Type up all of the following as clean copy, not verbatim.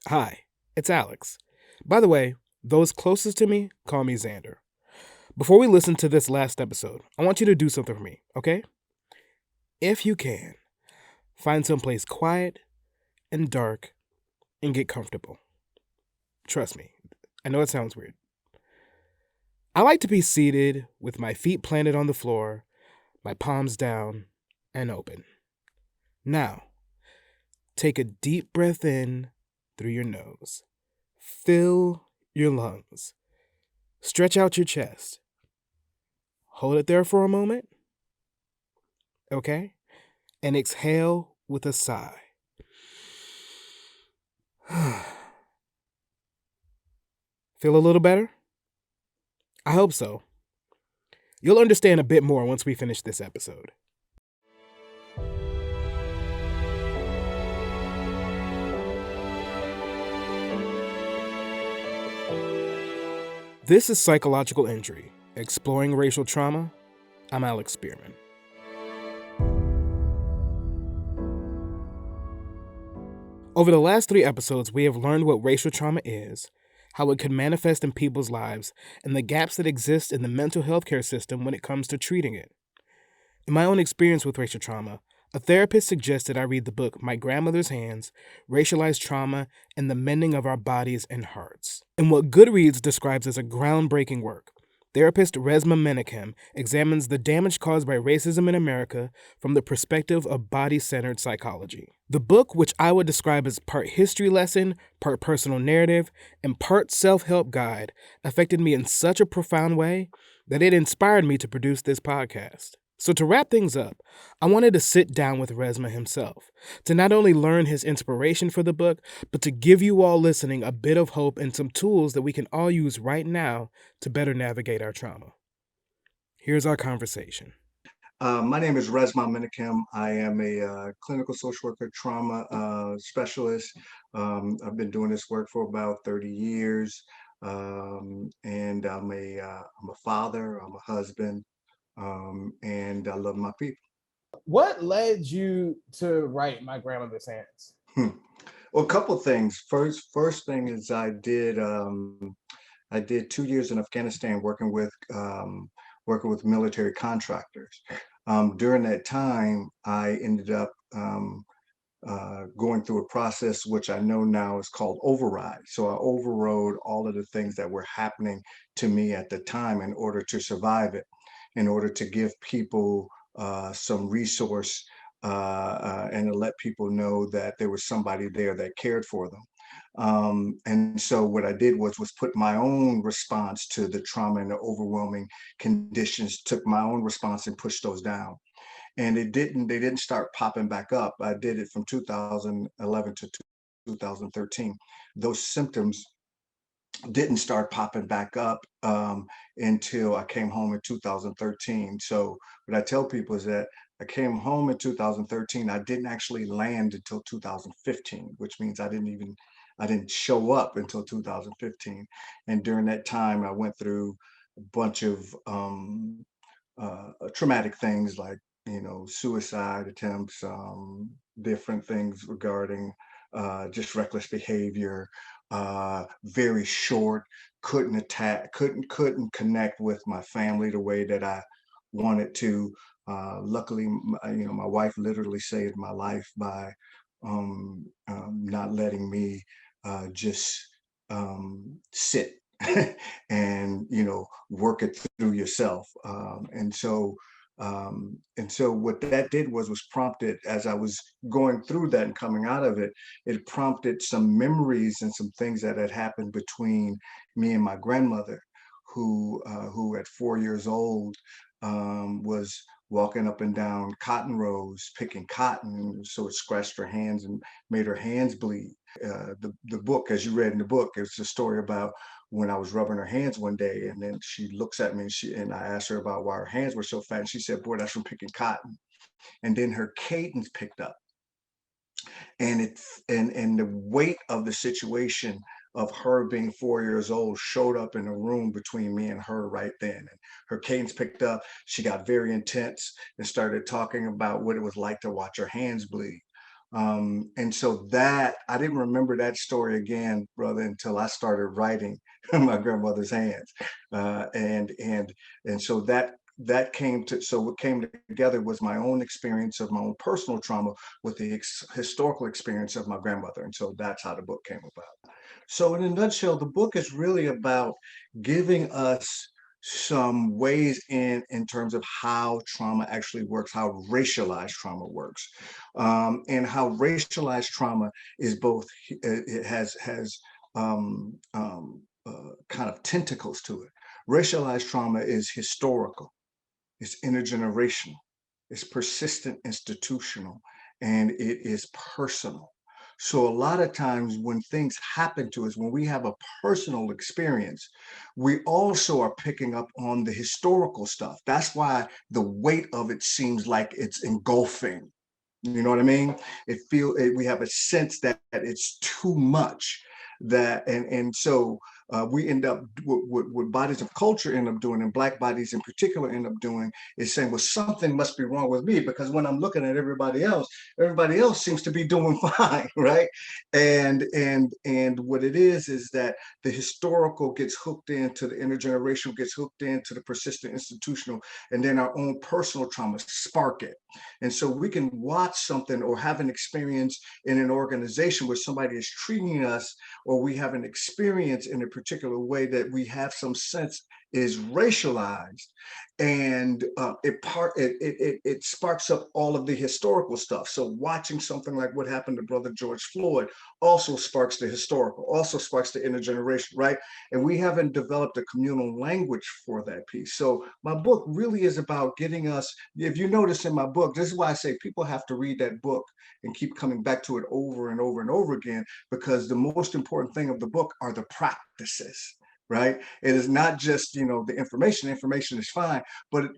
Hi, it's Alex. By the way, those closest to me call me Xander. Before we listen to this last episode, I want you to do something for me, okay? If you can, find someplace quiet and dark and get comfortable. Trust me, I know it sounds weird. I like to be seated with my feet planted on the floor, my palms down and open. Now, take a deep breath in through your nose. Fill your lungs. Stretch out your chest. Hold it there for a moment, okay? And exhale with a sigh. Feel a little better? I hope so. You'll understand a bit more once we finish this episode. This is Psychological Injury, Exploring Racial Trauma. I'm Alex Spearman. Over the last 3 episodes, we have learned what racial trauma is, how it can manifest in people's lives, and the gaps that exist in the mental health care system when it comes to treating it. In my own experience with racial trauma, a therapist suggested I read the book My Grandmother's Hands, Racialized Trauma, and the Mending of Our Bodies and Hearts. In what Goodreads describes as a groundbreaking work, therapist Resmaa Menakem examines the damage caused by racism in America from the perspective of body-centered psychology. The book, which I would describe as part history lesson, part personal narrative, and part self-help guide, affected me in such a profound way that it inspired me to produce this podcast. So to wrap things up, I wanted to sit down with Resmaa himself, to not only learn his inspiration for the book, but to give you all listening a bit of hope and some tools that we can all use right now to better navigate our trauma. Here's our conversation. My name is Resmaa Menakem. I am a clinical social worker, trauma specialist. I've been doing this work for about 30 years, and I'm a father. I'm a husband, and I love my people. What led you to write My Grandmother's Hands? Hmm. Well, a couple things. First thing is I did 2 years in Afghanistan working with military contractors. During that time, I ended up going through a process which I know now is called override. So I overrode all of the things that were happening to me at the time in order to survive it, in order to give people some resource and to let people know that there was somebody there that cared for them. And so what I did was put my own response to the trauma and the overwhelming conditions, took my own response and pushed those down. And they didn't start popping back up. I did it from 2011 to 2013. Those symptoms didn't start popping back up until I came home in 2013. So what I tell people is that I came home in 2013. I didn't actually land until 2015, which means I didn't show up until 2015. And during that time, I went through a bunch of traumatic things like suicide attempts, different things regarding just reckless behavior, very short, couldn't connect with my family the way that I wanted to. Luckily, my wife literally saved my life by not letting me just sit and work it through yourself. And so what that did was prompted as I was going through that and coming out of it, it prompted some memories and some things that had happened between me and my grandmother, who at 4 years old was walking up and down cotton rows picking cotton, so it scratched her hands and made her hands bleed. The book, as you read in the book, it's a story about when I was rubbing her hands one day, and then she looks at me and I asked her about why her hands were so fat, and she said, "Boy, that's from picking cotton." And then her cadence picked up, and the weight of the situation of her being 4 years old showed up in the room between me and her right then. And her cadence picked up. She got very intense and started talking about what it was like to watch her hands bleed. And so that I didn't remember that story again, brother, until I started writing my grandmother's hands. And so that came to, so what came together was my own experience of my own personal trauma with the historical experience of my grandmother. And so that's how the book came about. So in a nutshell, the book is really about giving us some ways in terms of how trauma actually works, how racialized trauma works, and how racialized trauma is both. It has kind of tentacles to it. Racialized trauma is historical, it's intergenerational, it's persistent, institutional, and it is personal. So a lot of times when things happen to us, when we have a personal experience, we also are picking up on the historical stuff. That's why the weight of it seems like it's engulfing. You know what I mean? We have a sense that it's too much, that and so we end up what bodies of culture end up doing, and Black bodies in particular end up doing, is saying, well, something must be wrong with me, because when I'm looking at everybody else seems to be doing fine, right? And what it is that the historical gets hooked into the intergenerational, gets hooked into the persistent institutional, and then our own personal trauma spark it. And so we can watch something or have an experience in an organization where somebody is treating us, or we have an experience in a particular way that we have some sense is racialized, and it sparks up all of the historical stuff. So watching something like what happened to Brother George Floyd also sparks the historical, also sparks the intergeneration, right? And we haven't developed a communal language for that piece. So my book really is about getting us. If you notice in my book, this is why I say people have to read that book and keep coming back to it over and over and over again, because the most important thing of the book are the practices, right? It is not just, the information is fine, but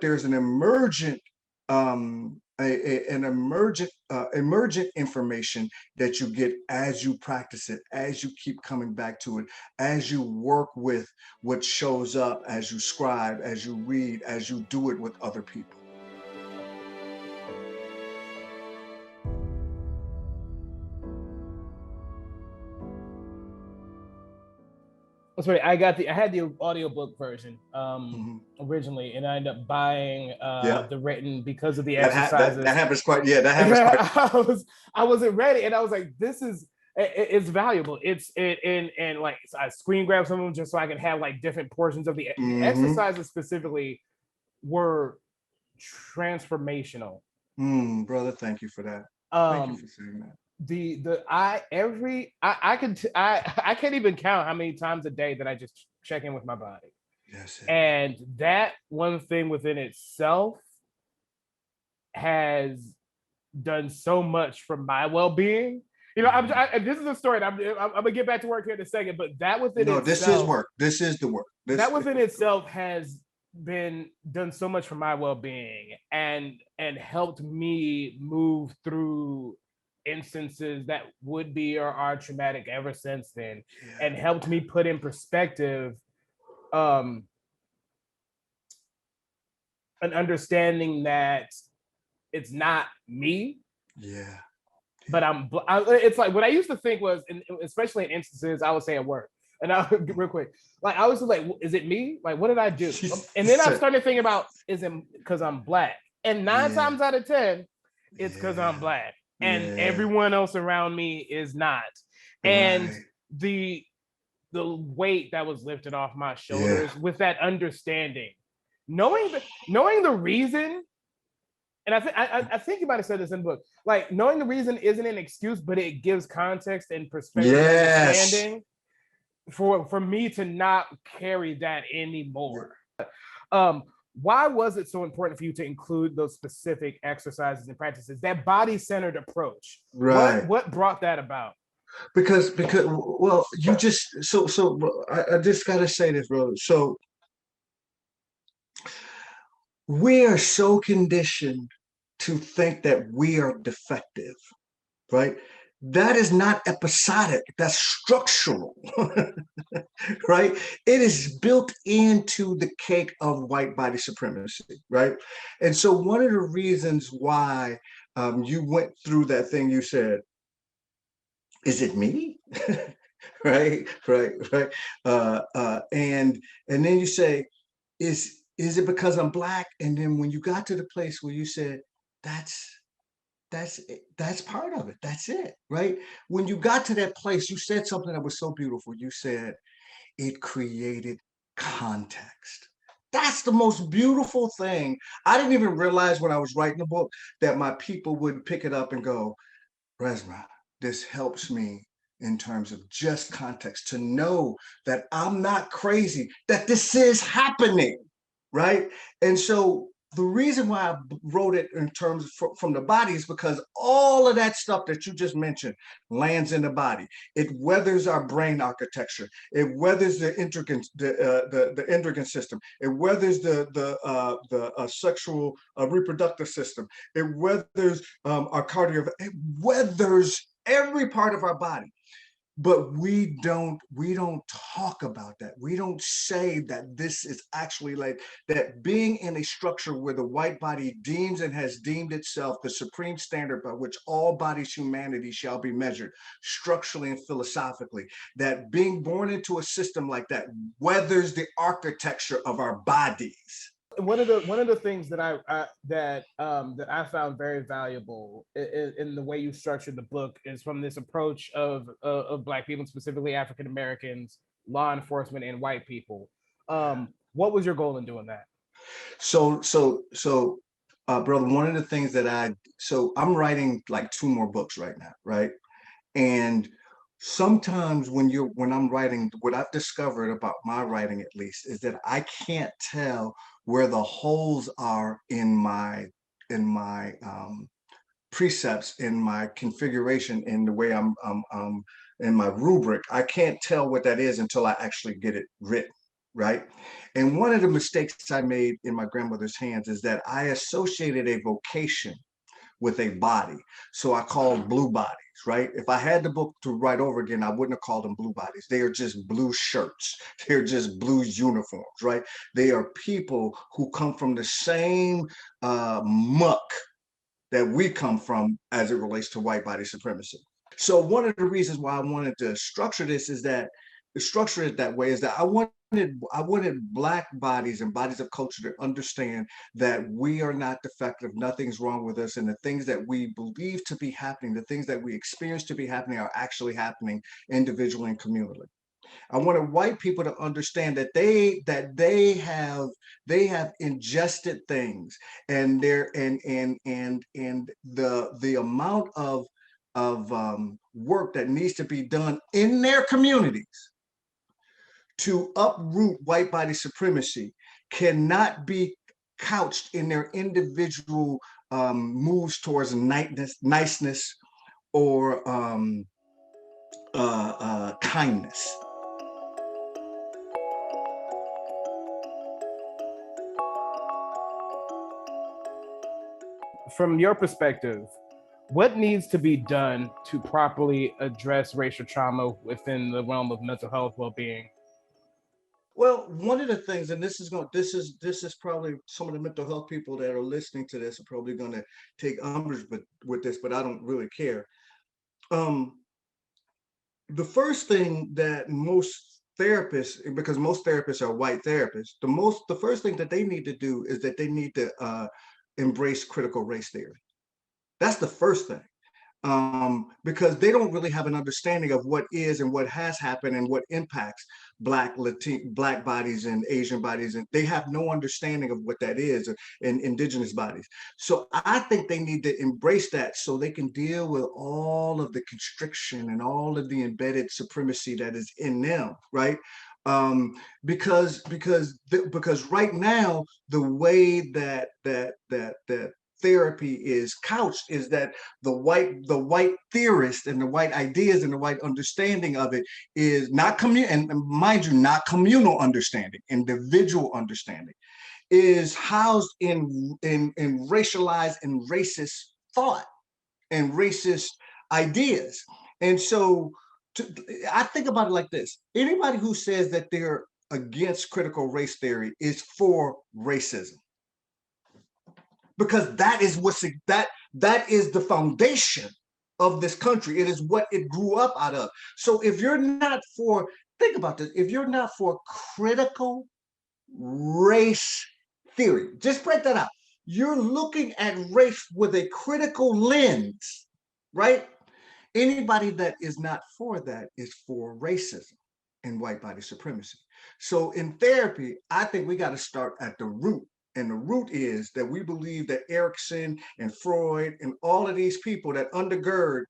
there's an emergent an emergent information that you get as you practice it, as you keep coming back to it, as you work with what shows up, as you scribe, as you read, as you do it with other people. Sorry, I had the audiobook version originally, and I ended up buying the written because of the exercises. That happens quite. Yeah, that happens quite. I wasn't ready, and I was like, "This is it's valuable." And like I screen grabbed some of them just so I can have like different portions of the exercises specifically were transformational. Brother, thank you for that. Thank you for saying that. I can't even count how many times a day that I just check in with my body. Yes. And that one thing within itself has done so much for my well-being. This is a story. I'm gonna get back to work here in a second, but that within itself. This is work. This is the work. That within itself has been done so much for my well-being and helped me move through instances that would be or are traumatic ever since then, and helped me put in perspective an understanding that it's not me. But it's like what I used to think was, especially in instances, I would say at work, and real quick, like I was like, is it me? Like, what did I do? And then I started thinking about, is it because I'm Black? And 9 times out of 10, it's because I'm Black. And everyone else around me is not. And the weight that was lifted off my shoulders with that understanding, knowing the reason, and I think you might have said this in the book, like knowing the reason isn't an excuse, but it gives context and perspective and understanding for me to not carry that anymore. Why was it so important for you to include those specific exercises and practices, that body-centered approach? Right. What brought that about? Because well, you just I just gotta say this, brother. So we are so conditioned to think that we are defective, right? That is not episodic, that's structural, right? It is built into the cake of white body supremacy, right? And so one of the reasons why you went through that thing. You said, is it me? Right. And then you say, is it because I'm Black? And then when you got to the place where you said, that's part of it. That's it. Right. When you got to that place, you said something that was so beautiful. You said, it created context. That's the most beautiful thing. I didn't even realize when I was writing the book that my people would pick it up and go, Resmaa, this helps me in terms of just context to know that I'm not crazy, that this is happening, right? And so the reason why I wrote it in terms from the body is because all of that stuff that you just mentioned lands in the body. It weathers our brain architecture. It weathers the endocrine system. It weathers the sexual reproductive system. It weathers our cardio. It weathers every part of our body. But we don't talk about that. We don't say that this is actually like that, being in a structure where the white body deems and has deemed itself the supreme standard by which all bodies humanity shall be measured structurally and philosophically, that being born into a system like that weathers the architecture of our bodies. One of the things that I found very valuable in the way you structured the book is from this approach of Black people, specifically African Americans, law enforcement, and white people. What was your goal in doing that? So, brother, one of the things that I'm writing like 2 more books right now, right? And sometimes when I'm writing, what I've discovered about my writing, at least, is that I can't tell where the holes are in my precepts, in my configuration, in the way I'm in my rubric. I can't tell what that is until I actually get it written, right? And one of the mistakes I made in my grandmother's hands is that I associated a vocation with a body. So I called blue bodies, right? If I had the book to write over again, I wouldn't have called them blue bodies. They are just blue shirts. They're just blue uniforms, right? They are people who come from the same muck that we come from as it relates to white body supremacy. So one of the reasons why I wanted to structure this is that structure it that way is that I wanted Black bodies and bodies of culture to understand that we are not defective, nothing's wrong with us, and the things that we believe to be happening, the things that we experience to be happening, are actually happening individually and communally. I wanted white people to understand that they have ingested things, and they're and the amount of work that needs to be done in their communities to uproot white body supremacy cannot be couched in their individual moves towards niceness or kindness. From your perspective, what needs to be done to properly address racial trauma within the realm of mental health well-being? Well, one of the things, and this is probably some of the mental health people that are listening to this are probably going to take umbrage with this, but I don't really care. The first thing that most therapists, because most therapists are white therapists, the first thing that they need to do is that they need to embrace critical race theory. That's the first thing. Because they don't really have an understanding of what is and what has happened and what impacts Black bodies and Asian bodies, and they have no understanding of what that is, and indigenous bodies. So I think they need to embrace that so they can deal with all of the constriction and all of the embedded supremacy that is in them, right? Because right now the way that therapy is couched is that the white theorist and the white ideas and the white understanding of it is not and mind you, not communal understanding, individual understanding, is housed in racialized and racist thought and racist ideas. And so I think about it like this: anybody who says that they're against critical race theory is for racism, because that is That is the foundation of this country. It is what it grew up out of. So if you're not for, think about this, if you're not for critical race theory, just break that out. You're looking at race with a critical lens, right? Anybody that is not for that is for racism and white body supremacy. So in therapy, I think we got to start at the root. And the root is that we believe that Erickson and Freud and all of these people that undergird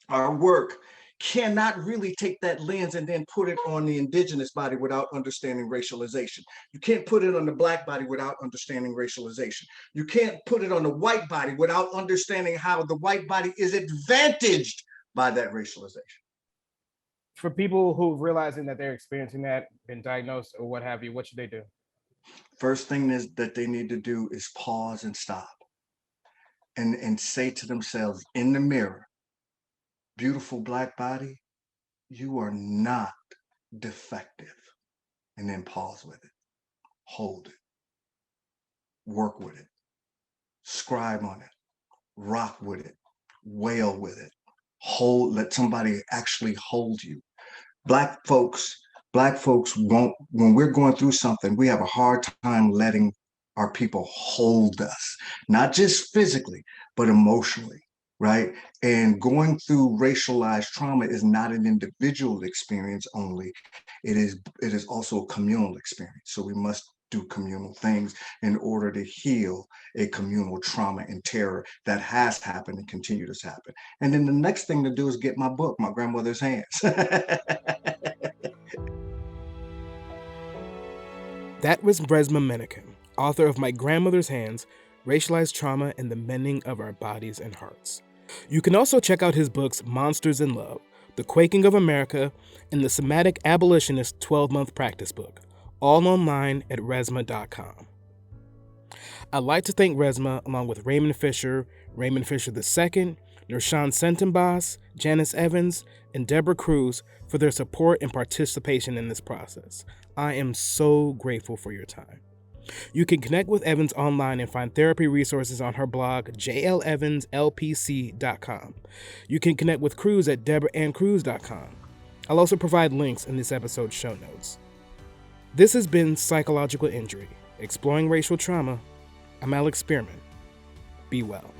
our work cannot really take that lens and then put it on the indigenous body without understanding racialization. You can't put it on the Black body without understanding racialization. You can't put it on the white body without understanding how the white body is advantaged by that racialization. For people who realizing that they're experiencing that, been diagnosed or what have you, what should they do? First thing is that they need to do is pause and stop and say to themselves in the mirror, beautiful Black body, you are not defective. And then pause with it, hold it, work with it, scribe on it, rock with it, wail with it, let somebody actually hold you. Black folks won't, when we're going through something, we have a hard time letting our people hold us, not just physically, but emotionally, right? And going through racialized trauma is not an individual experience only. It is also a communal experience. So we must do communal things in order to heal a communal trauma and terror that has happened and continue to happen. And then the next thing to do is get my book, My Grandmother's Hands. That was Resmaa Menakem, author of My Grandmother's Hands, Racialized Trauma and the Mending of Our Bodies and Hearts. You can also check out his books Monsters in Love, The Quaking of America, and The Somatic Abolitionist 12-Month Practice Book, all online at resmaa.com. I'd like to thank Resmaa, along with Raymond Fisher II, Nershawn Sentenbas, Janice Evans, and Deborah Cruz for their support and participation in this process. I am so grateful for your time. You can connect with Evans online and find therapy resources on her blog, jlevanslpc.com. You can connect with Cruz at deborahannCruz.com. I'll also provide links in this episode's show notes. This has been Psychological Injury, Exploring Racial Trauma. I'm Alex Spearman. Be well.